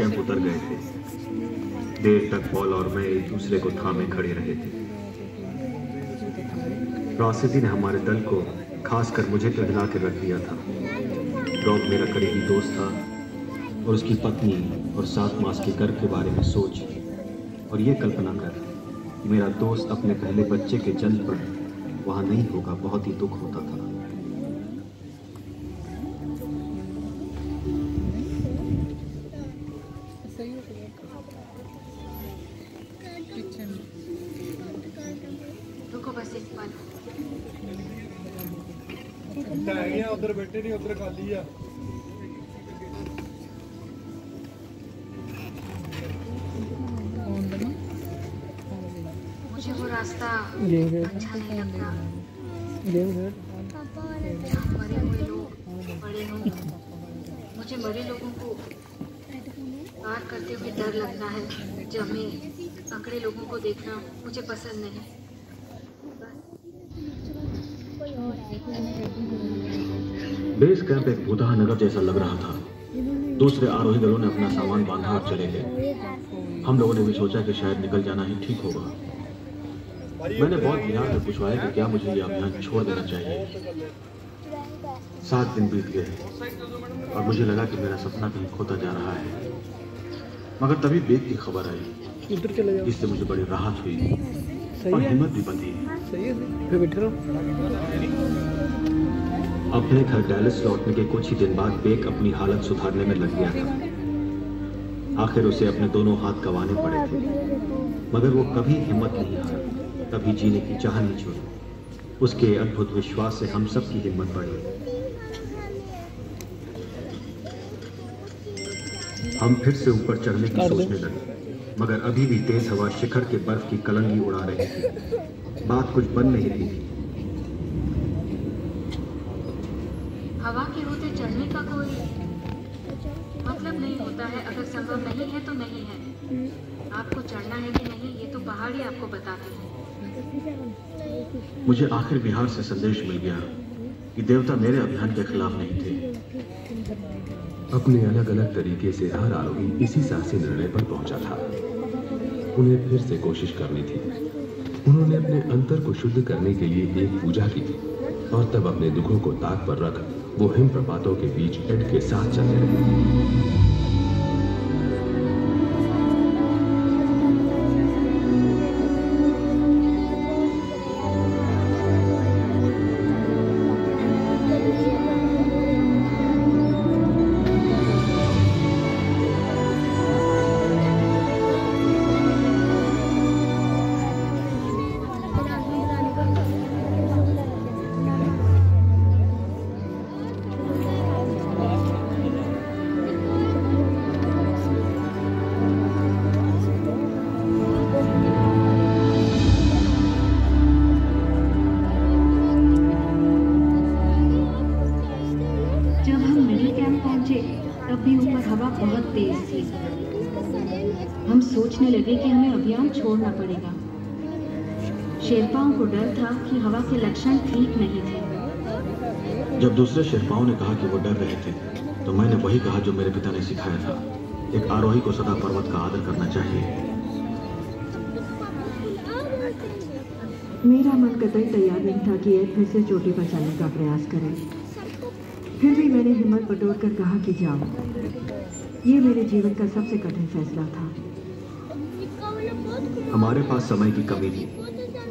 Camp उतर गए थे। देर तक पॉल और मैं एक दूसरे को थामे खड़े रहे थे। राशिदी ने हमारे दल को, खासकर मुझे तो हिला के रख दिया था। रॉब मेरा करीबी दोस्त था और उसकी पत्नी और 7 मास के गर्भ के बारे में सोच और ये कल्पना कर कि मेरा दोस्त अपने पहले बच्चे के जन्म पर वहां नहीं होगा, बहुत ही दुख होता था। उधर बैठे नहीं, उधर खाली है। मुझे वो रास्ता अच्छा नहीं लगता। मरे हुए लोग बड़े हों, मुझे मरे लोगों को पार करते हुए डर लगता है। जब मैं अकड़े लोगों को देखना मुझे पसंद नहीं। बेस कैंप एक भूतहा नगर जैसा लग रहा था। दूसरे आरोही दलों ने अपना सामान बांधा और चले गए। हम लोगों ने भी सोचा कि शायद निकल जाना ही ठीक होगा। मैंने बहुत ध्यान से पूछवाया कि क्या मुझे यह अभियान छोड़ देना चाहिए। 7 दिन बीत गए और मुझे लगा कि मेरा सपना कहीं खोता जा रहा है। मगर तभी बेग की खबर आई, जिससे मुझे बड़ी राहत हुई और हिम्मत भी बंधी। अपने घर डैलस लौटने के कुछ ही दिन बाद बेक अपनी हालत सुधारने में लग गया था। आखिर उसे अपने दोनों हाथ गंवाने पड़े थे, मगर वो कभी हिम्मत नहीं हारा, कभी जीने की चाह नहीं छोड़ी। उसके अद्भुत विश्वास से हम सब की हिम्मत बढ़ी। हम फिर से ऊपर चढ़ने की सोचने लगे, मगर अभी भी तेज हवा शिखर के बर्फ की कलंगी उड़ा रही थी। बात कुछ बन नहीं रही थी। हवा के होते चढ़ने का कोई मतलब नहीं होता है। अगर संभव नहीं है तो नहीं है। आपको चढ़ना है कि नहीं ये तो पहाड़ ही आपको बताते हैं। मुझे आखिर बिहार से संदेश मिल गया कि देवता मेरे अभियान के खिलाफ नहीं थे। अपने अलग अलग तरीके से हर आरोही इसी साहसी निर्णय पर पहुंचा था। उन्हें फिर से कोशिश करनी थी। उन्होंने अपने अंतर को शुद्ध करने के लिए एक पूजा की थी और तब अपने दुखों को ताक पर रख वो हिम प्रपातों के बीच एड के साथ चलने लगे। सोचने लगे कि हमें अभियान छोड़ना पड़ेगा। शेरपाओं को डर था कि हवा के लक्षण ठीक नहीं थे। जब दूसरे शेरपाओं ने कहा कि वो डर रहे थे, तो मैंने वही कहा जो मेरे पिता ने सिखाया था। एक आरोही को सदा पर्वत का आदर करना चाहिए। मेरा मन कतई तैयार नहीं था कि एक फिर से चोटी पर चलने का प्रयास करें। फिर भी मैंने हिम्मत बटोर कर कहा कि जाओ। ये मेरे जीवन का सबसे कठिन फैसला था। हमारे पास समय की कमी थी।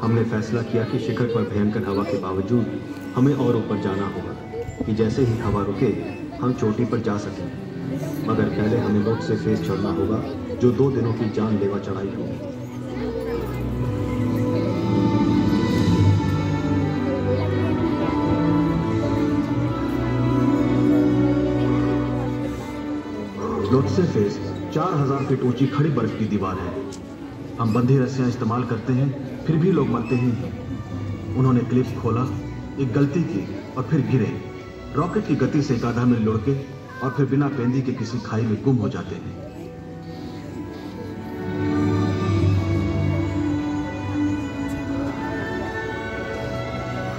हमने फैसला किया कि शिखर पर भयंकर हवा के बावजूद हमें और ऊपर जाना होगा, कि जैसे ही हवा रुके हम चोटी पर जा सकें। मगर पहले हमें लोट से फेस चढ़ना होगा, जो 2 दिनों की जानलेवा चढ़ाई होगी। लोटसे फेस 4000 फीट ऊंची खड़ी बर्फ की दीवार है। हम बंधी रस्सियां इस्तेमाल करते हैं, फिर भी लोग मरते ही हैं। उन्होंने क्लिप खोला, एक गलती की और फिर गिरे। रॉकेट की गति से एक आधा मील लुढ़के और फिर बिना पेंदी के किसी खाई में गुम हो जाते हैं।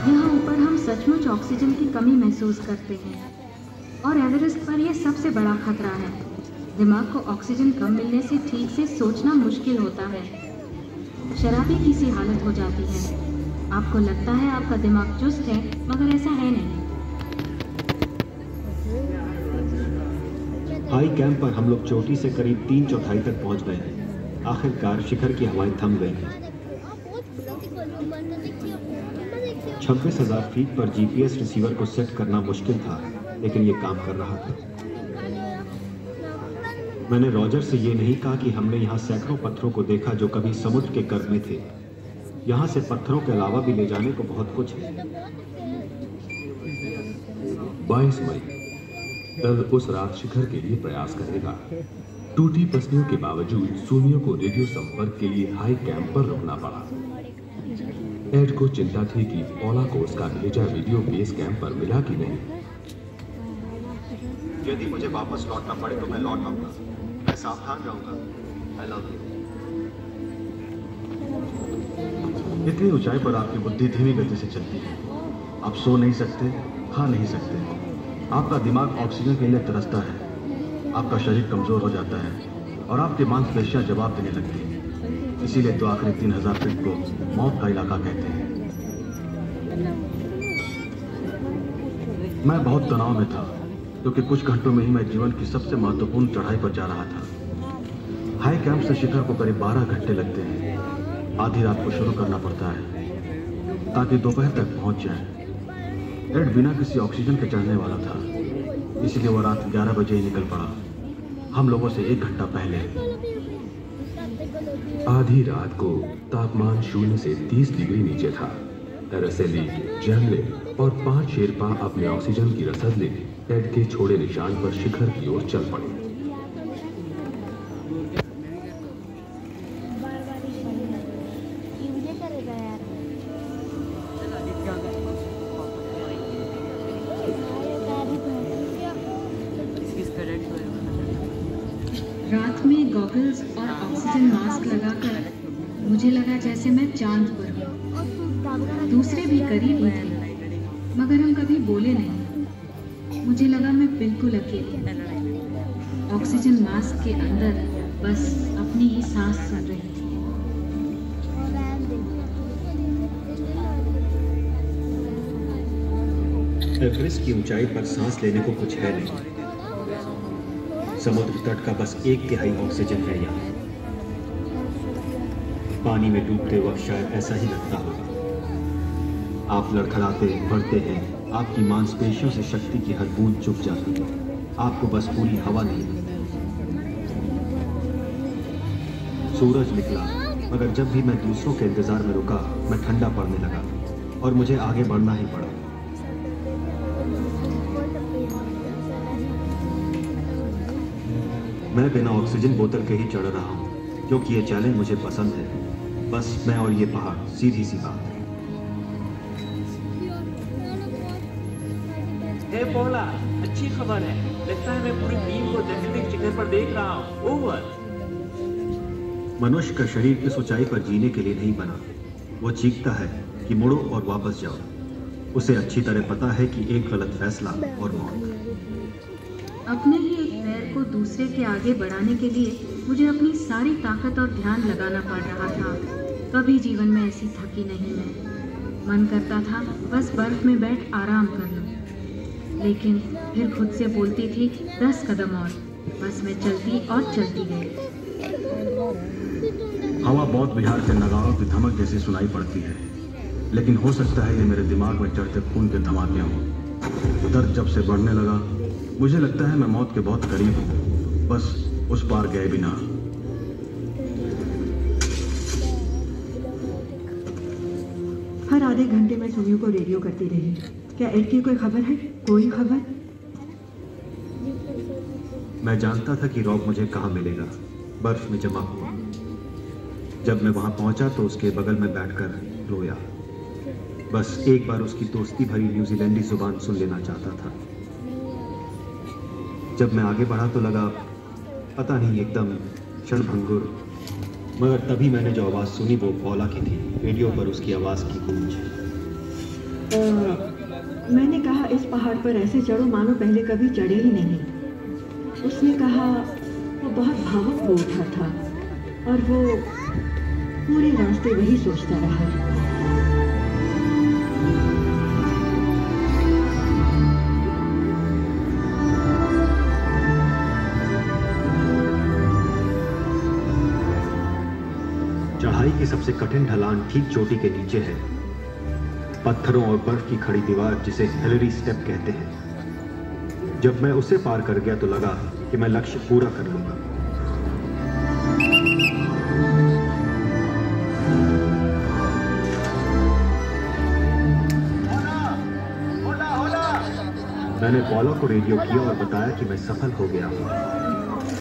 यहाँ ऊपर हम सचमुच ऑक्सीजन की कमी महसूस करते हैं और एवरेस्ट पर यह सबसे बड़ा खतरा है। दिमाग को ऑक्सीजन कम मिलने से ठीक से सोचना मुश्किल होता है। शराबी की सी हालत हो जाती है। आपको लगता है आपका दिमाग चुस्त है, मगर ऐसा है नहीं। हाई कैंप पर हम लोग चोटी से करीब 3/4 तक पहुंच गए हैं। आखिरकार शिखर की हवाएं थम गई हैं। 26,000 फीट पर जीपीएस रिसीवर को सेट करना मुश्किल था, लेकिन ये काम कर रहा था। मैंने रॉजर से ये नहीं कहा कि हमने यहाँ सैकड़ों पत्थरों को देखा जो कभी समुद्र के गर्भ में थे। यहाँ से पत्थरों के अलावा भी ले जाने को बहुत कुछ है। 22 मई दल उस रात शिखर के लिए प्रयास करेगा। टूटी पसलियों के बावजूद सूनियों को रेडियो संपर्क के लिए हाई कैंप पर रुकना पड़ा। एड को चिंता थी कि पॉला को उसका भेजा वीडियो बेस कैंप पर मिला कि नहीं। यदि मुझे वापस लौटना पड़े तो मैं लौट आऊंगा। मैं सावधान रहूंगा। I love you. इतनी ऊंचाई पर आपकी बुद्धि धीमी गति से चलती है। आप सो नहीं सकते, खा नहीं सकते। आपका दिमाग ऑक्सीजन के लिए तरसता है। आपका शरीर कमजोर हो जाता है और आपकी मांसपेशियां जवाब देने लगती हैं। इसीलिए तो आखिरी 3000 फीट को मौत का इलाका कहते हैं। मैं बहुत तनाव में था, क्योंकि कुछ घंटों में ही मैं जीवन की सबसे महत्वपूर्ण चढ़ाई पर जा रहा था। हाई कैंप से शिखर को करीब 12 घंटे लगते हैं। आधी रात को शुरू करना पड़ता है ताकि दोपहर तक पहुंच जाए। एड बिना किसी ऑक्सीजन के चढ़ने वाला था, इसलिए वो रात 11 बजे ही निकल पड़ा, हम लोगों से 1 घंटा पहले। आधी रात को तापमान 0 से 30 डिग्री नीचे था। एरेसेली, जैमलिन और 5 शेरपा अपने ऑक्सीजन की रसद ले एड के छोड़े निशान पर शिखर की ओर चल पड़े। रात में गॉगल्स और ऑक्सीजन मास्क लगाकर मुझे लगा जैसे मैं चांद पर हूँ। दूसरे भी करीब ही थे, मगर हम कभी बोले नहीं। मुझे लगा मैं बिल्कुल अकेली ऑक्सीजन मास्क के अंदर बस अपनी ही सांस सुन रही थी। एवरेस्ट की ऊंचाई पर सांस लेने को कुछ है नहीं। समुद्र तट का बस 1/3 ऑक्सीजन है यहाँ। पानी में डूबते वक्त शायद ऐसा ही लगता होगा। आप लड़खड़ाते बढ़ते हैं, आपकी मांसपेशियों से शक्ति की हर बूंद चुक जाती है। आपको बस पूरी हवा नहीं मिलती। सूरज निकला, मगर जब भी मैं दूसरों के इंतजार में रुका, मैं ठंडा पड़ने लगा और मुझे आगे बढ़ना ही पड़ा। मैं बिना ऑक्सीजन बोतल के ही चढ़ रहा हूँ, क्योंकि ये चैलेंज मुझे पसंद है। बस मैं और ये पहाड़, सीधी सी बात। हे पॉला, अच्छी खबर है। लगता है मैं पूरी टीम को डेफिनेट शिखर पर देख रहा हूँ। ओवर। मनुष्य का शरीर इस ऊंचाई पर जीने के लिए नहीं बना। वो चीखता है कि मुड़ो और वापस जाओ। उसे अच्छी तरह पता है कि एक गलत फैसला और मौत। अपने ही एक पैर को दूसरे के आगे बढ़ाने के लिए मुझे अपनी सारी ताकत और ध्यान लगाना पड़ रहा था। कभी जीवन में ऐसी थकी नहीं मैं। मन करता था बस बर्फ में बैठ आराम कर लूं, लेकिन फिर खुद से बोलती थी 10 कदम और। बस मैं चलती और चलती गई। हवा बौद्ध विहार के नगाड़ों की धमक जैसी सुनाई पड़ती है, लेकिन हो सकता है ये मेरे दिमाग में चढ़ते खून के धमाके हों। दर्द जब से बढ़ने लगा, मुझे लगता है मैं मौत के बहुत करीब हूँ, बस उस पार गए बिना। हर आधे घंटे में सुनियो को रेडियो करती रही। क्या एड की कोई खबर है? कोई खबर? मैं जानता था कि रॉब मुझे कहाँ मिलेगा, बर्फ में जमा हुआ। जब मैं वहां पहुंचा तो उसके बगल में बैठकर रोया। बस एक बार उसकी दोस्ती भरी न्यूजीलैंडी जुबान सुन लेना चाहता था। जब मैं आगे बढ़ा तो लगा पता नहीं एकदम क्षणभंगुर, मगर तभी मैंने जो आवाज़ सुनी वो पॉला की थी। रेडियो पर उसकी आवाज़ की गूंज। मैंने कहा इस पहाड़ पर ऐसे चढ़ो मानो पहले कभी चढ़े ही नहीं। उसने कहा बहुत भावुक हो उठा था और वो पूरे रास्ते वही सोचता रहा। चढ़ाई की सबसे कठिन ढलान ठीक चोटी के नीचे है, पत्थरों और बर्फ की खड़ी दीवार जिसे हिलरी स्टेप कहते हैं। जब मैं उसे पार कर गया तो लगा कि मैं लक्ष्य पूरा कर लूंगा। मैंने पॉलो को रेडियो किया और बताया कि मैं सफल हो गया हूं।